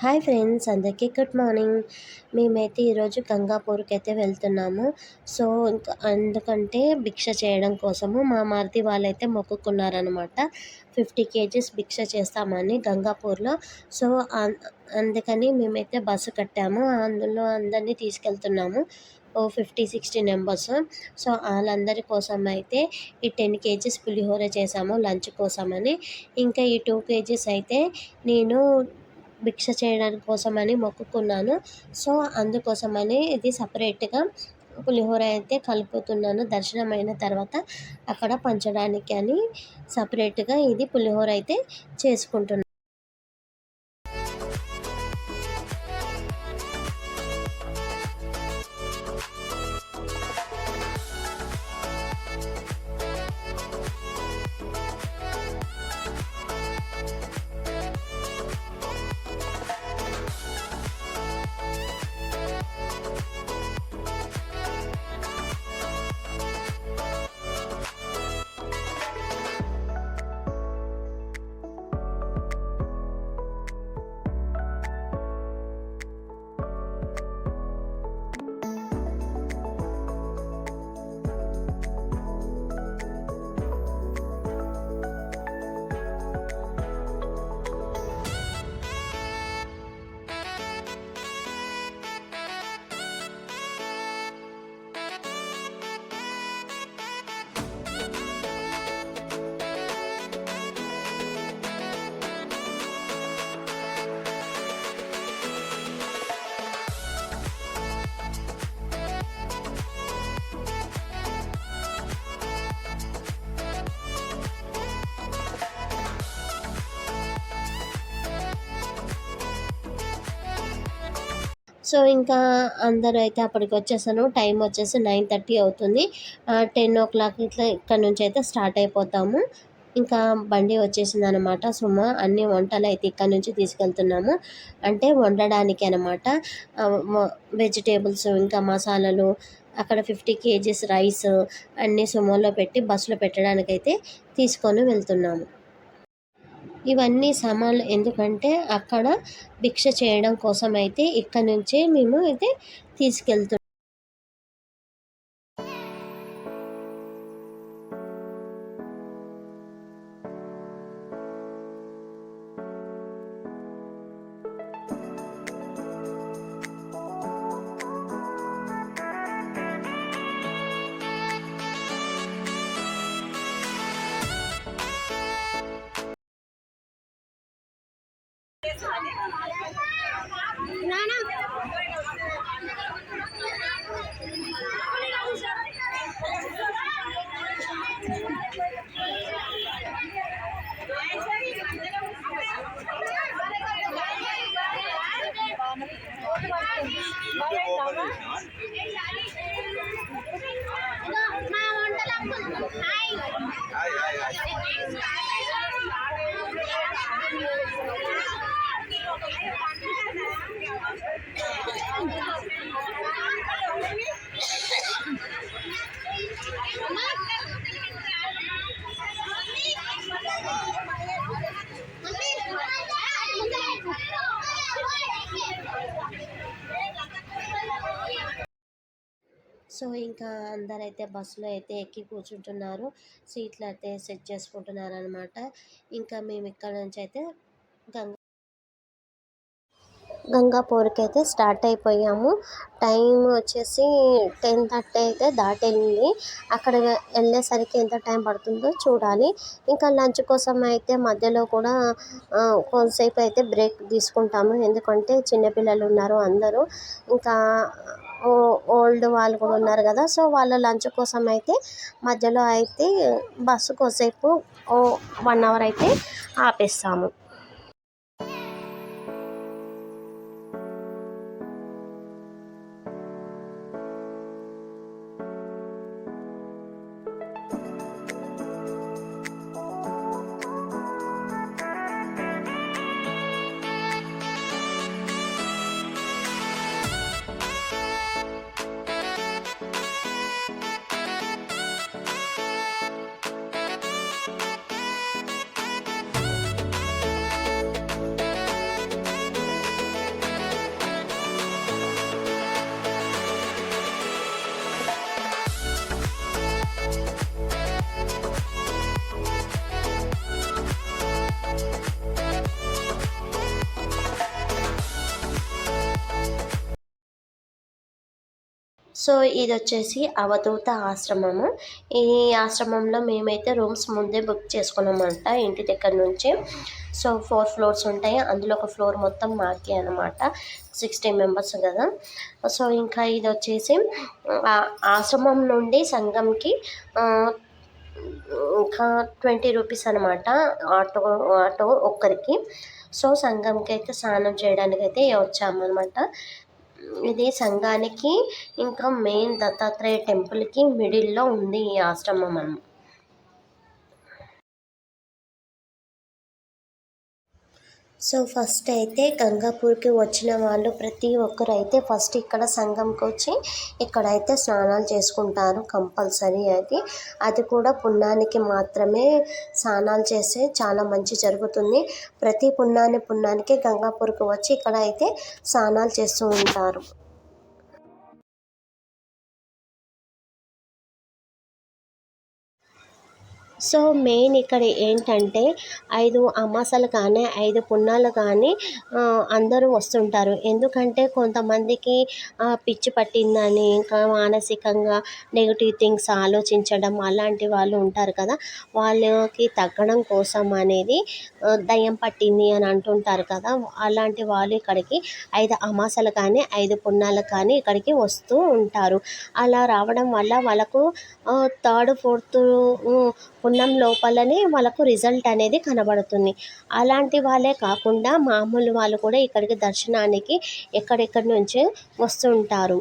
Hi friends, అందరికీ good morning. మేమైతే ఈరోజు గంగాపూర్కి అయితే వెళ్తున్నాము. సో ఇంకా ఎందుకంటే భిక్ష చేయడం కోసము మా మరిది వాళ్ళైతే మొక్కుకున్నారనమాట. 50 కేజీస్ భిక్ష చేస్తామని గంగాపూర్లో. సో అందుకని మేమైతే బస్సు కట్టాము. అందులో అందరినీ తీసుకెళ్తున్నాము. 50-60 మెంబర్స్. సో వాళ్ళందరి కోసం అయితే ఈ 10 కేజీస్ పులిహోర చేసాము లంచ్ కోసమని. ఇంకా ఈ 2 కేజీస్ అయితే నేను భిక్ష చేయడానికి కోసమని మొక్కుకున్నాను. సో అందుకోసమని ఇది సపరేట్‌గా పులిహోర అయితే కలుపుతున్నాను. దర్శనం అయిన తర్వాత అక్కడ పంచడానికి అని సపరేట్‌గా ఇది పులిహోర అయితే చేసుకుంటున్నాను. సో ఇంకా అందరూ అయితే అప్పటికి వచ్చేసాను. టైం వచ్చేసి 9:30 అవుతుంది. 10:00 ఇట్లా ఇక్కడ నుంచి అయితే స్టార్ట్ అయిపోతాము. ఇంకా బండి వచ్చేసిందనమాట. సుమ అన్ని వంటలు అయితే ఇక్కడ నుంచి తీసుకెళ్తున్నాము. అంటే వండడానికి అనమాట. వెజిటేబుల్స్ ఇంకా మసాలాలు అక్కడ 50 కేజీస్ రైస్ అన్నీ సుమోలో పెట్టి బస్సులో పెట్టడానికైతే తీసుకొని వెళ్తున్నాము. ఇవన్నీ సామాన్లు ఎందుకంటే అక్కడ భిక్ష చేయడం కోసం అయితే ఇక్కడ నుంచే మేము అయితే తీసుకెళ్తున్నాం. సో ఇంకా అందరైతే బస్సులో అయితే ఎక్కి కూర్చుంటున్నారు. సీట్లు అయితే సెట్ చేసుకుంటున్నారు అనమాట. ఇంకా మేము ఇక్కడ నుంచి అయితే గంగాపూర్కి అయితే స్టార్ట్ అయిపోయాము. టైం వచ్చేసి 10:30 అయితే దాటింది. అక్కడ వెళ్ళేసరికి ఎంత టైం పడుతుందో చూడాలి. ఇంకా లంచ్ కోసం అయితే మధ్యలో కూడా కొంతసేపు అయితే బ్రేక్ తీసుకుంటాము. ఎందుకంటే చిన్నపిల్లలు ఉన్నారు అందరూ. ఇంకా ఓల్డ్ వాళ్ళు కూడా ఉన్నారు కదా. సో వాళ్ళ లంచ్ కోసం అయితే మధ్యలో అయితే బస్సు కోసేపు 1 అవర్ అయితే ఆపేస్తాము. సో ఇది వచ్చేసి అవధూత ఆశ్రమము. ఈ ఆశ్రమంలో మేమైతే రూమ్స్ ముందే బుక్ చేసుకున్నామంట ఇంటి దగ్గర నుంచి. సో 4 ఫ్లోర్స్ ఉంటాయి, అందులో ఒక ఫ్లోర్ మొత్తం మాకే అనమాట. 60 మెంబర్స్ కదా. సో ఇంకా ఇది వచ్చేసి ఆశ్రమం నుండి సంఘంకి ఇంకా 20 రూపీస్ అనమాట ఆటో ఒక్కరికి. సో సంఘంకి అయితే స్నానం చేయడానికి అయితే వచ్చామన్నమాట. ఇది సంఘానికి ఇంకా మెయిన్ దత్తాత్రేయ టెంపుల్కి మిడిల్లో ఉంది ఈ ఆశ్రమం అని. సో ఫస్ట్ అయితే గంగాపూర్కి వచ్చిన వాళ్ళు ప్రతి ఒక్కరు అయితే ఫస్ట్ ఇక్కడ సంఘంకి వచ్చి ఇక్కడైతే స్నానాలు చేసుకుంటారు కంపల్సరీ. అది కూడా పుణ్యానికి మాత్రమే స్నానాలు చేస్తే చాలా మంచి జరుగుతుంది. ప్రతి పుణ్యానికి గంగాపూర్కి వచ్చి ఇక్కడ అయితే స్నానాలు చేస్తూ ఉంటారు. సో మెయిన్ ఇక్కడ ఏంటంటే 5 అమాసాలు కానీ 5 పున్నాలు కానీ అందరూ వస్తుంటారు. ఎందుకంటే కొంతమందికి పిచ్చి పట్టిందని, ఇంకా మానసికంగా నెగిటివ్ థింగ్స్ ఆలోచించడం అలాంటి వాళ్ళు ఉంటారు కదా. వాళ్ళకి తగ్గడం కోసం అనేది దయ్యం పట్టింది అని అంటుంటారు కదా. అలాంటి వాళ్ళు ఇక్కడికి 5 అమాసాలు కానీ 5 పున్నాలు కానీ ఇక్కడికి వస్తూ ఉంటారు. అలా రావడం వల్ల వాళ్ళకు 3rd 4th పున్నం లోపలనే వాళ్ళకు రిజల్ట్ అనేది కనబడుతుంది. అలాంటి వాళ్ళే కాకుండా మామూలు వాళ్ళు కూడా ఇక్కడికి దర్శనానికి ఎక్కడెక్కడి నుంచో వస్తుంటారు.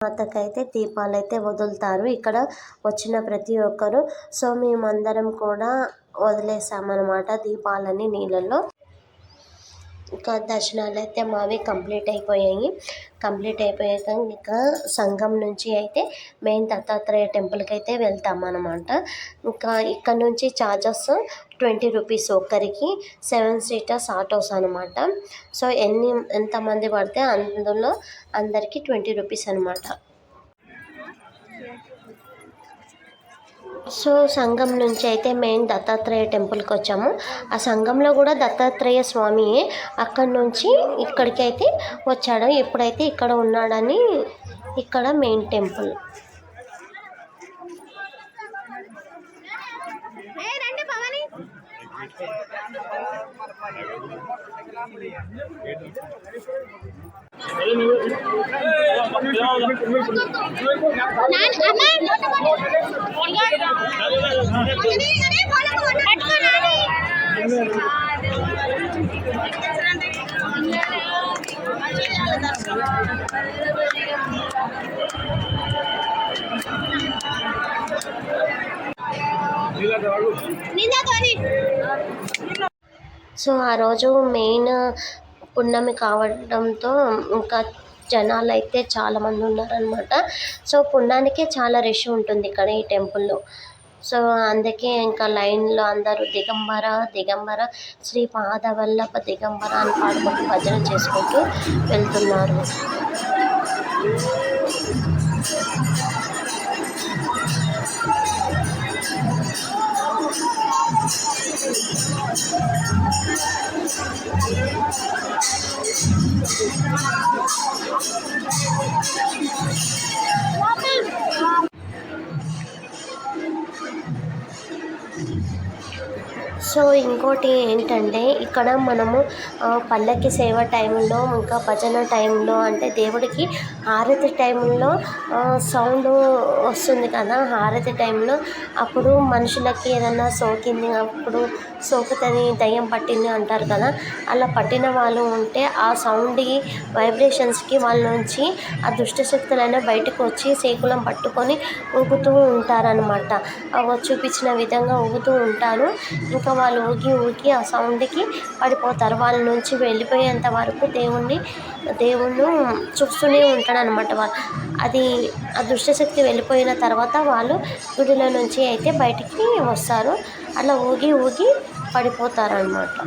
మాతకైతే దీపాలైతే వదులుతారు ఇక్కడ వచ్చిన ప్రతి ఒక్కరు. సో మేమందరం కూడా వదిలేసామన్నమాట దీపాలని నీళ్ళల్లో. ఇంకా దర్శనాలు అయితే మావి కంప్లీట్ అయిపోయాయి. ఇంకా సంఘం నుంచి అయితే మెయిన్ దత్తాత్రేయ టెంపుల్కి అయితే వెళ్తామన్నమాట. ఇంకా ఇక్కడ నుంచి ఛార్జెస్ 20 రూపీస్ ఒక్కరికి, 7 సీటర్స్ ఆటోస్ అనమాట. సో ఎంతమంది పడితే అందులో అందరికీ 20 రూపీస్ అనమాట. సో సంఘం నుంచి అయితే మెయిన్ దత్తాత్రేయ టెంపుల్కి వచ్చాము. ఆ సంఘంలో కూడా దత్తాత్రేయ స్వామి అక్కడి నుంచి ఇక్కడికి అయితే వచ్చాడు. ఇప్పుడైతే ఇక్కడ ఉన్నాడని ఇక్కడ మెయిన్ టెంపుల్. సో ఆ రోజు మెయిన్ పున్నమి కావడంతో ఇంకా జనాలు అయితే చాలామంది ఉన్నారనమాట. సో పున్నానికే చాలా రష్ ఉంటుంది ఇక్కడ ఈ టెంపుల్లో. సో అందుకే ఇంకా లైన్లో అందరూ దిగంబర దిగంబర శ్రీ పాదవల్లభ దిగంబర అని పాడుకుంటూ భజన చేసుకుంటూ వెళ్తున్నారు. సో ఇంకోటి ఏంటంటే ఇక్కడ మనము పల్లకి సేవ టైంలో ఇంకా భజన టైంలో అంటే దేవుడికి హారతి టైంలో సౌండ్ వస్తుంది కదా, హారతి టైంలో అప్పుడు మనుషులకి ఏదన్నా సోకింది అప్పుడు సోకుతుంది దయ్యం పట్టింది అంటారు కదా, అలా పట్టిన వాళ్ళు ఉంటే ఆ సౌండ్కి వైబ్రేషన్స్కి వాళ్ళ నుంచి ఆ దుష్ట శక్తులైనా బయటకు వచ్చి శేకులం పట్టుకొని ఊగుతూ ఉంటారనమాట. చూపించిన విధంగా ఊగుతూ ఉంటారు. ఇంకా వాళ్ళు ఊగి ఊగి ఆ సౌండ్కి పడిపోతారు. వాళ్ళ నుంచి వెళ్ళిపోయేంత వరకు దేవుణ్ణి చూస్తూనే ఉంటాడనమాట. అది ఆ దుష్టశక్తి వెళ్ళిపోయిన తర్వాత వాళ్ళు గుడిలో నుంచి అయితే బయటికి వస్తారు. అలా ఊగి ఊగి పడిపోతారనమాట.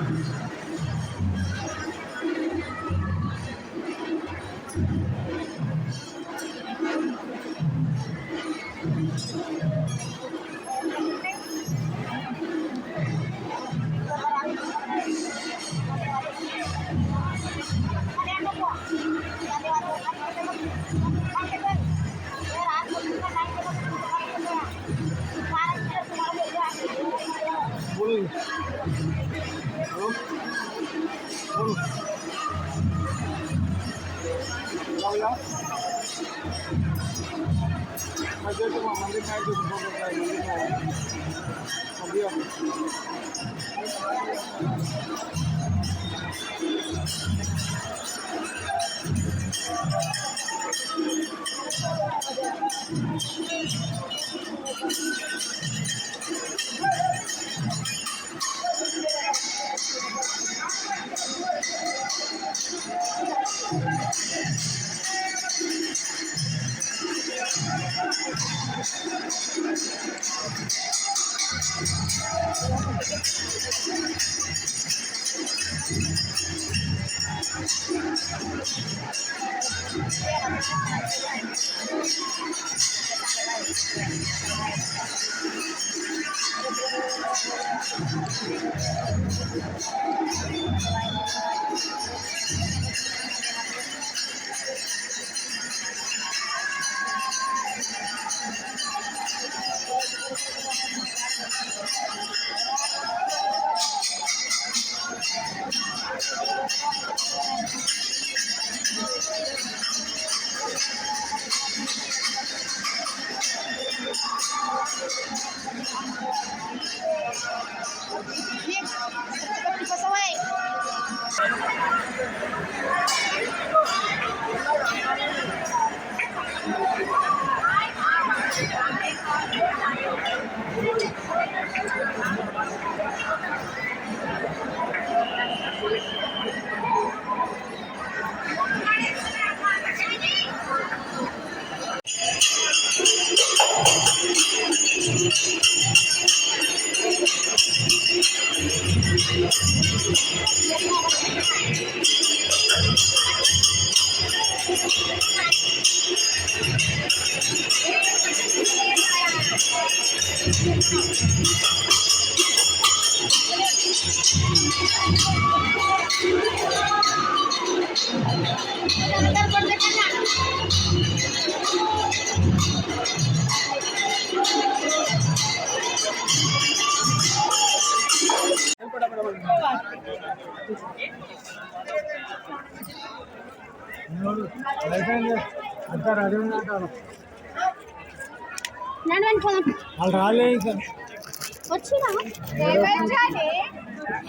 వాళ్ళు రాలేదు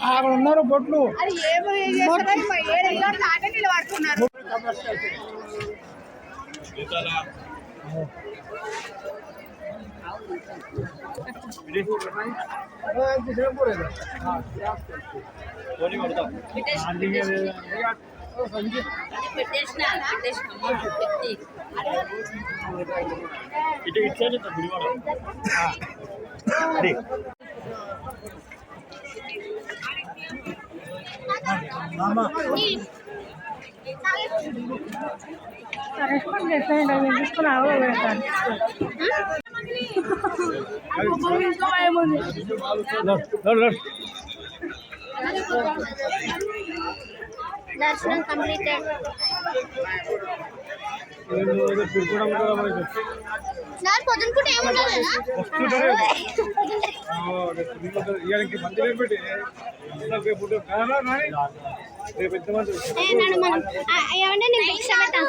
అక్కడ ఉన్నారు బొట్లు దర్శనం కంప్లీటెడ్. నాకు పొద్దున పూట ఏముండదు ఏమంటే నేను భిక్ష పెట్టా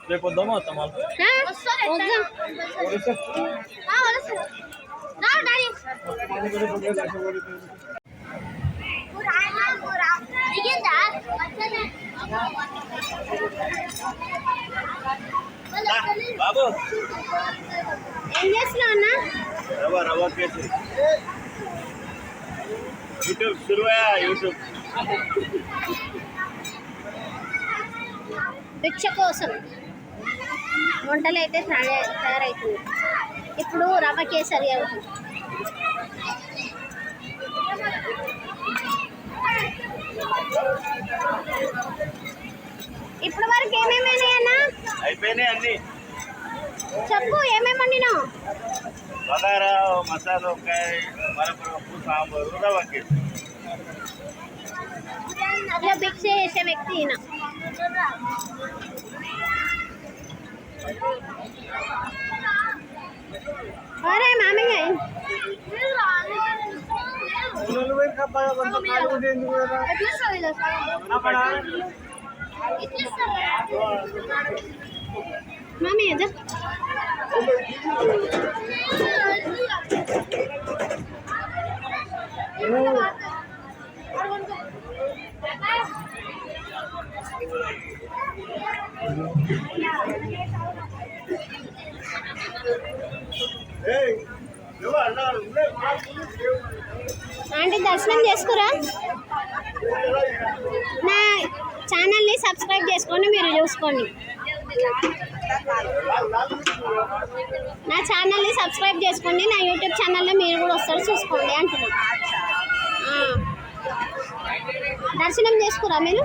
రేపు వద్దామా వస్తామా బాబు ఏం చేస్తున్నావు అన్న రవ్వ రవ్వ కేసు యూట్యూబ్ శురువయా యూట్యూబ్ భిక్ష కోసం వంటలు అయితే తయారవుతుంది ఇప్పుడు రవ్వ కేసరి అవుతుంది ఇప్పుడు వరకు ఏమేమి అన్నా అయిపోయినాయి అన్ని చెప్పు ఏమేమి వండినావు బగారా మసాలా వంకాయ మరపప్పు సాంబారు రవ్వ కేసు అట్లా భిక్ష చేసే వ్యక్తి ఈయన అరే మామయ్య మామయ్య ఆంటీ దర్శనం చేసుకురా నా ఛానల్ని సబ్స్క్రైబ్ చేసుకోండి మీరు చూసుకోండి నా ఛానల్ని సబ్స్క్రైబ్ చేసుకోండి నా యూట్యూబ్ ఛానల్లో మీరు కూడా వస్తారు చూసుకోండి అంటున్నా దర్శనం చేసుకురా మీరు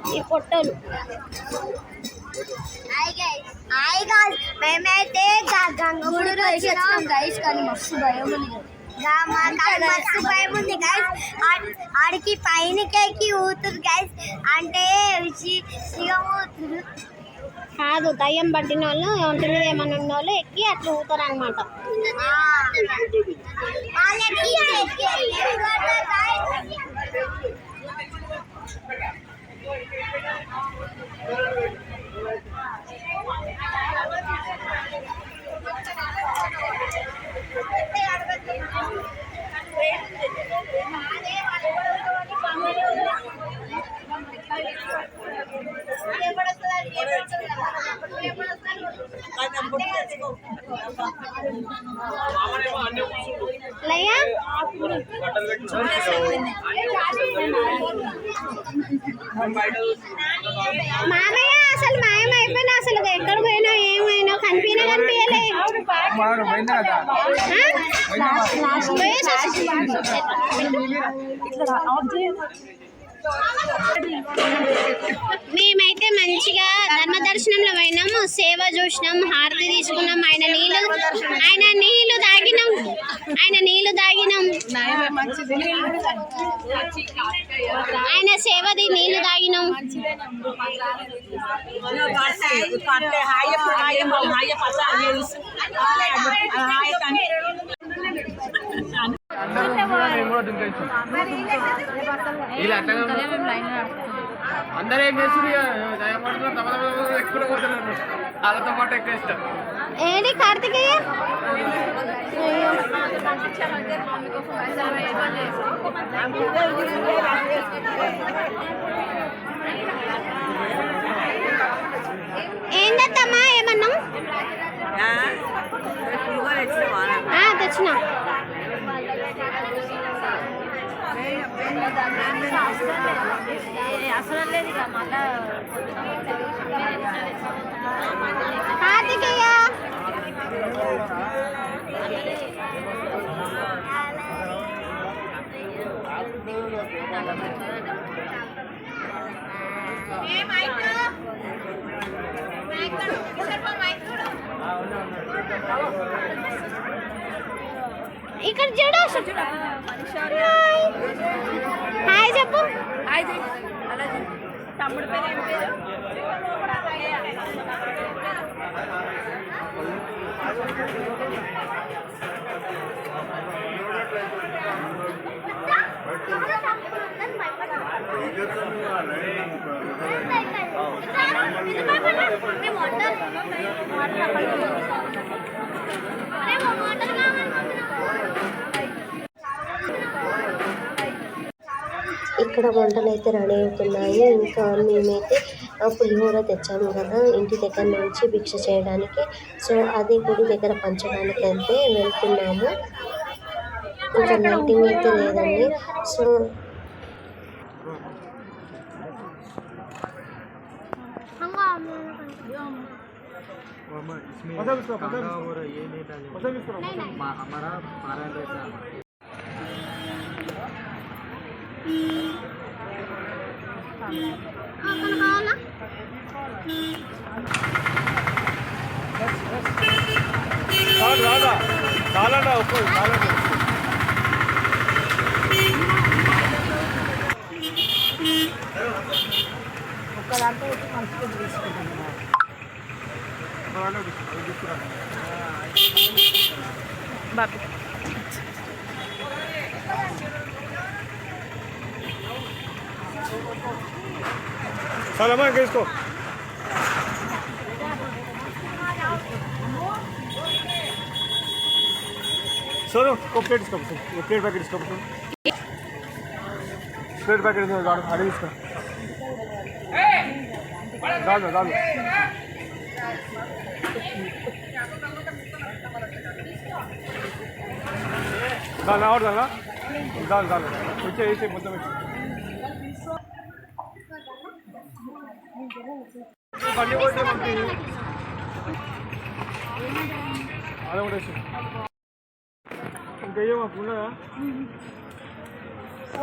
ఈ పొట్టలు మేమైతే గంగూరు వచ్చినాం గైస్ కానీ మస్తు భయం ఉంది మస్తు భయం ఉంది గైస్ ఆడికి పైనకి ఊతురు గైస్ అంటే ఊతురు కాదు దయ్యం పట్టిన వాళ్ళు ఒంటి మీద ఏమన్నా ఉన్న వాళ్ళు ఎక్కి అట్లా ఊతారు అనమాట లయ్యా మామయ్య అసలు మాయమైపోయినా అసలు ఎక్కడ పోయినా ఏమైనా కనిపించలే మేమైతే మంచిగా ధర్మ దర్శనంలో పోయినాము సేవ చూసినాం హారతి తీసుకున్నాం ఆయన నీళ్లు తాగినాం ఆయన సేవది నీళ్లు తాగినాం అందరూ ఏం చేస్తున్నారు ఎక్కువ పోతున్నారు వాళ్ళతో పాటు ఎక్కువ ఇష్టం ఏంటి కార్తికేయ ఏందమ్మా ఏమన్నా తెచ్చిన కార్తికేయ ఇక్కడ చూడు హాయ్ చెప్పు తమ్ముడు పేరు ఏం పేరు? ఇక్కడ వంటలు అయితే రెడీ అవుతున్నాయి. ఇంకా మేమైతే పులిహోర తెచ్చాము కదా ఇంటి దగ్గర నుంచి భిక్ష చేయడానికి. సో అది గుడి దగ్గర పంచడానికి అయితే వెళ్తున్నాము. ఇంకా లైటింగ్ అయితే లేదండి. సో బాబు Salaman, ¿qué es esto? Solo, plate इसका प्लेट पैकेट इसका प्लेट पैकेट गाड़ी इसका डाल दो डालना और डालना डाल ऐसे मतलब బండి పోతే మనకి అదే కూడా ఇంకేమో మాకు ఉన్నదా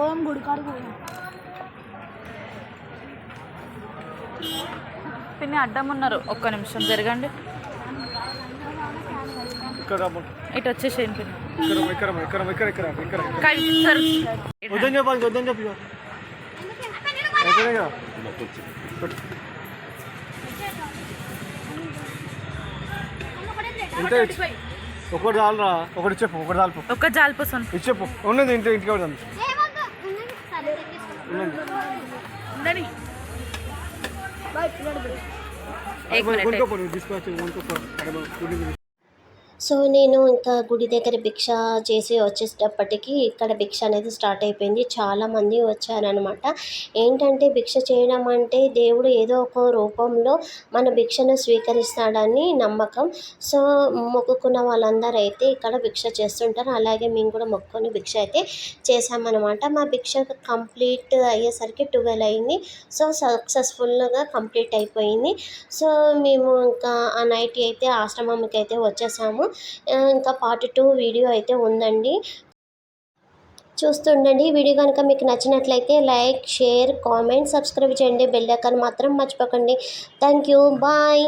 ఓం గుడికాడు పిన్ని అడ్డం ఉన్నారు, ఒక్క నిమిషం జరగండి. ఇక్కడ ఇటు వచ్చేసేయండి పిన్ని. వద్దని చెప్పి అయిపోయినాయి కదా ఎంత ఒకటి చాలరా ఒకటి చెప్పు ఒకటి చాలు ఒక్క జాలిపోసాను ఇచ్చెప్పు ఉన్నది ఇంటికి కూడా ఉండండి. కొనుక్కోపోయి తీసుకొచ్చి కొనుక్కోపోయి. సో నేను ఇంకా గుడి దగ్గర భిక్ష చేసి వచ్చేటప్పటికి ఇక్కడ భిక్ష అనేది స్టార్ట్ అయిపోయింది. చాలామంది వచ్చారనమాట. ఏంటంటే భిక్ష చేయడం అంటే దేవుడు ఏదో ఒక రూపంలో మన భిక్షను స్వీకరిస్తాడని నమ్మకం. సో మొక్కుకున్న వాళ్ళందరూ అయితే ఇక్కడ భిక్ష చేస్తుంటారు. అలాగే మేము కూడా మొక్కుకొని భిక్ష అయితే చేసామన్నమాట. మా భిక్ష కంప్లీట్ అయ్యేసరికి 12 అయింది. సో సక్సెస్ఫుల్గా కంప్లీట్ అయిపోయింది. సో మేము ఇంకా ఆ నైట్ అయితే ఆశ్రమంకి అయితే వచ్చేసాము. ఇంకా పార్ట్ 2 వీడియో అయితే ఉందండి, చూస్తుండండి. వీడియో కనుక మీకు నచ్చినట్లయితే లైక్, షేర్, కామెంట్, సబ్స్క్రైబ్ చేయండి. బెల్ ఐకాన్ మాత్రం మర్చిపోకండి. Thank you, bye.